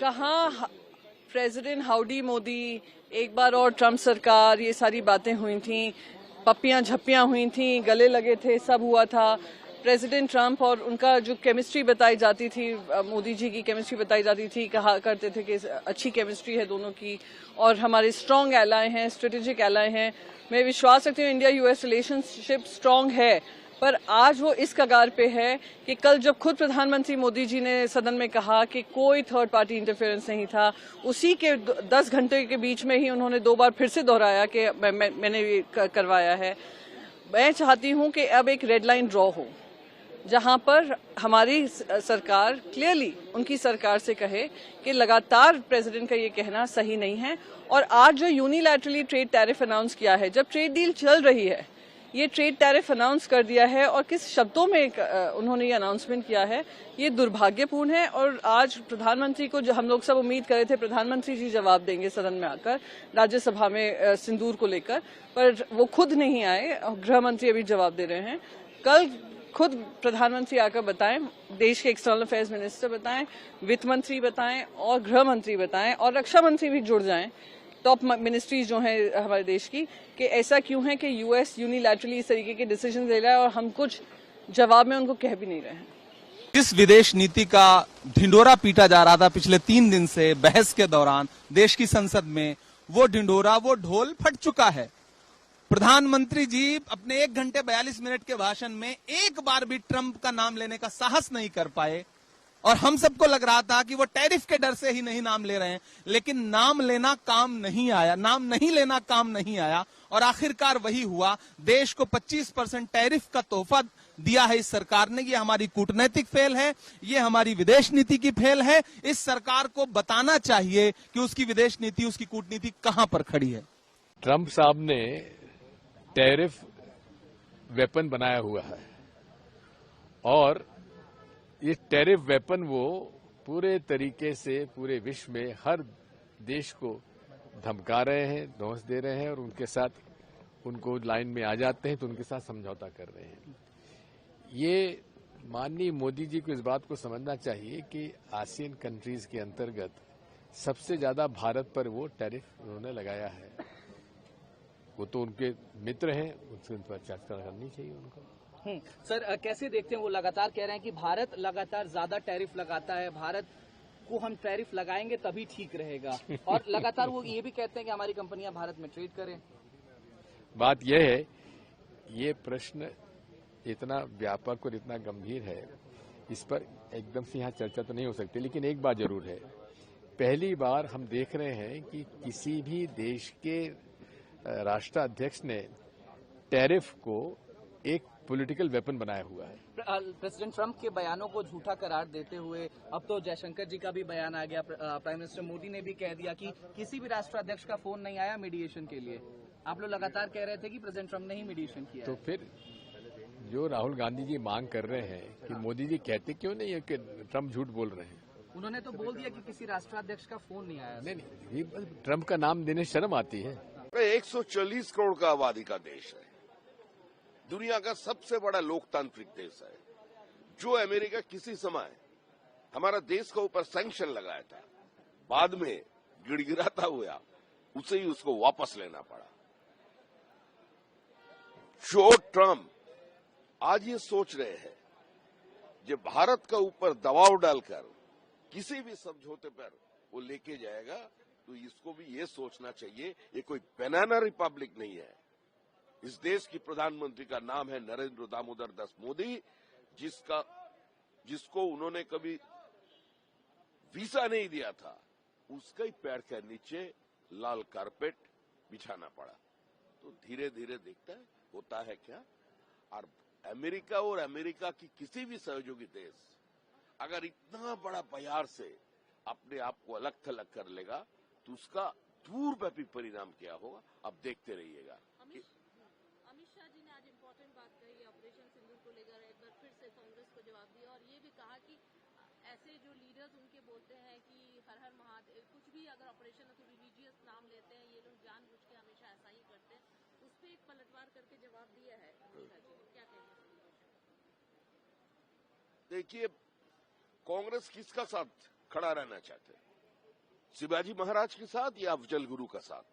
कहाँ president howdy Modi, एक बार और ट्रम्प सरकार, ये सारी बातें हुई थी, पप्पियां झप्पियां हुई थी, गले लगे थे, सब हुआ था। प्रेसिडेंट ट्रम्प और उनका जो केमिस्ट्री बताई जाती थी, मोदी जी की केमिस्ट्री बताई जाती थी, कहा करते थे कि अच्छी केमिस्ट्री है दोनों की और हमारे स्ट्रॉन्ग एलाय हैं, स्ट्रेटेजिक एलाय हैं। मैं विश्वास रखती हूँ इंडिया यूएस रिलेशनशिप स्ट्रॉन्ग है, पर आज वो इस कगार पे है कि कल जब खुद प्रधानमंत्री मोदी जी ने सदन में कहा कि कोई थर्ड पार्टी इंटरफेरेंस नहीं था, उसी के 10 घंटे के बीच में ही उन्होंने 2 बार फिर से दोहराया कि मैंने ये करवाया है। मैं चाहती हूं कि अब एक रेड लाइन ड्रॉ हो, जहां पर हमारी सरकार क्लियरली उनकी सरकार से कहे कि लगातार प्रेसिडेंट का ये कहना सही नहीं है। और आज जो यूनिलैटरली ट्रेड टैरिफ अनाउंस किया है, जब ट्रेड डील चल रही है, ये ट्रेड टैरिफ अनाउंस कर दिया है और किस शब्दों में उन्होंने ये अनाउंसमेंट किया है, ये दुर्भाग्यपूर्ण है। और आज प्रधानमंत्री को, जो हम लोग सब उम्मीद कर रहे थे प्रधानमंत्री जी जवाब देंगे सदन में आकर राज्यसभा में सिंदूर को लेकर, पर वो खुद नहीं आए। गृह मंत्री अभी जवाब दे रहे हैं। कल खुद प्रधानमंत्री आकर बताएं, देश के एक्सटर्नल अफेयर्स मिनिस्टर बताएं, वित्त मंत्री बताएं और गृह मंत्री बताएं और रक्षा मंत्री भी जुड़ जाएं, टॉप मिनिस्ट्रीज जो है हमारे देश की, कि ऐसा क्यों है कि यूएस यूनिलैटरली इस तरीके के डिसीजन ले रहा है और हम कुछ जवाब में उनको कह भी नहीं रहे हैं। जिस विदेश नीति का ढिंडोरा पीटा जा रहा था पिछले 3 दिन से बहस के दौरान देश की संसद में, वो ढिंडोरा, वो ढोल फट चुका है। प्रधानमंत्री जी अपने 1 घंटे 42 मिनट के भाषण में एक बार भी ट्रंप का नाम लेने का साहस नहीं कर पाए और हम सबको लग रहा था कि वो टैरिफ के डर से ही नहीं नाम ले रहे हैं, लेकिन नाम लेना काम नहीं आया, नाम नहीं लेना काम नहीं आया और आखिरकार वही हुआ। देश को 25% टैरिफ का तोहफा दिया है इस सरकार ने। ये हमारी कूटनैतिक फेल है, ये हमारी विदेश नीति की फेल है। इस सरकार को बताना चाहिए कि उसकी विदेश नीति, उसकी कूटनीति कहां पर खड़ी है। ट्रंप साहब ने टैरिफ वेपन बनाया हुआ है और ये टैरिफ वेपन वो पूरे तरीके से पूरे विश्व में हर देश को धमका रहे हैं, धौंस दे रहे हैं और उनके साथ, उनको लाइन में आ जाते हैं तो उनके साथ समझौता कर रहे हैं। ये माननीय मोदी जी को इस बात को समझना चाहिए कि आसियान कंट्रीज के अंतर्गत सबसे ज्यादा भारत पर वो टैरिफ उन्होंने लगाया है। वो तो उनके मित्र हैं, उनसे उन पर चर्चा करनी चाहिए उनको। सर, कैसे देखते हैं, वो लगातार कह रहे हैं कि भारत लगातार ज्यादा टैरिफ लगाता है, भारत को हम टैरिफ लगाएंगे तभी ठीक रहेगा और लगातार वो ये भी कहते हैं कि हमारी कंपनियां भारत में ट्रेड करें। बात यह है, ये प्रश्न इतना व्यापक और इतना गंभीर है, इस पर एकदम से यहाँ चर्चा तो नहीं हो सकती। लेकिन एक बात जरूर है, पहली बार हम देख रहे हैं कि किसी भी देश के राष्ट्राध्यक्ष ने टैरिफ को एक पॉलिटिकल वेपन बनाया हुआ है। प्रेसिडेंट ट्रंप के बयानों को झूठा करार देते हुए अब तो जयशंकर जी का भी बयान आ गया। प्राइम मिनिस्टर मोदी ने भी कह दिया कि किसी भी राष्ट्राध्यक्ष का फोन नहीं आया मीडिएशन के लिए। आप लोग लगातार कह रहे थे कि प्रेसिडेंट ट्रंप ने ही मीडिएशन किया। तो फिर जो राहुल गांधी जी मांग कर रहे हैं कि मोदी जी कहते क्यों नहीं है कि ट्रंप झूठ बोल रहे हैं? उन्होंने तो बोल दिया कि किसी राष्ट्राध्यक्ष का फोन नहीं आया। नहीं, ट्रंप का नाम देने शर्म आती है। 140 करोड़ का आबादी का देश है, दुनिया का सबसे बड़ा लोकतांत्रिक देश है। जो अमेरिका किसी समय हमारा देश के ऊपर सैंक्शन लगाया था, बाद में गिड़गिड़ाता हुआ उसे ही उसको वापस लेना पड़ा। जो ट्रंप आज ये सोच रहे हैं जो भारत का ऊपर दबाव डालकर किसी भी समझौते पर वो लेके जाएगा, तो इसको भी ये सोचना चाहिए ये कोई बनाना रिपब्लिक नहीं है। इस देश की प्रधानमंत्री का नाम है नरेंद्र दामोदर दास मोदी, जिसको उन्होंने कभी वीजा नहीं दिया था, उसके ही पैर के नीचे लाल कारपेट बिछाना पड़ा। तो धीरे धीरे देखता है होता है क्या। और अमेरिका और अमेरिका की किसी भी सहयोगी देश अगर इतना बड़ा प्यार से अपने आप को अलग थलग कर लेगा तो उसका दूरव्यापी परिणाम क्या होगा, अब देखते रहिएगा। अमित शाह जी ने आज इम्पोर्टेंट बात कही ऑपरेशन सिंदूर को लेकर, एक बार फिर से कांग्रेस को जवाब दिया और ये भी कहा कि ऐसे जो लीडर्स उनके बोलते हैं कि हर हर महादेव, कुछ भी अगर ऑपरेशन है तो रिलीजियस नाम लेते हैं, ये लोग जानबूझ के हमेशा ऐसा ही करते हैं। उस पर एक पलटवार करके जवाब दिया है अमित शाह जी ने, क्या कहेंगे? देखिए, कांग्रेस किसका साथ खड़ा रहना चाहते हैं? शिवाजी महाराज के साथ या अफजल गुरु का साथ,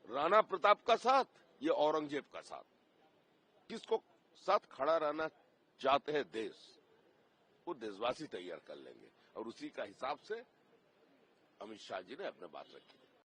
राणा प्रताप का साथ या औरंगजेब का साथ, किसको साथ खड़ा रहना चाहते हैं देश, वो देशवासी तैयार कर लेंगे और उसी का हिसाब से अमित शाह जी ने अपने बात रखी।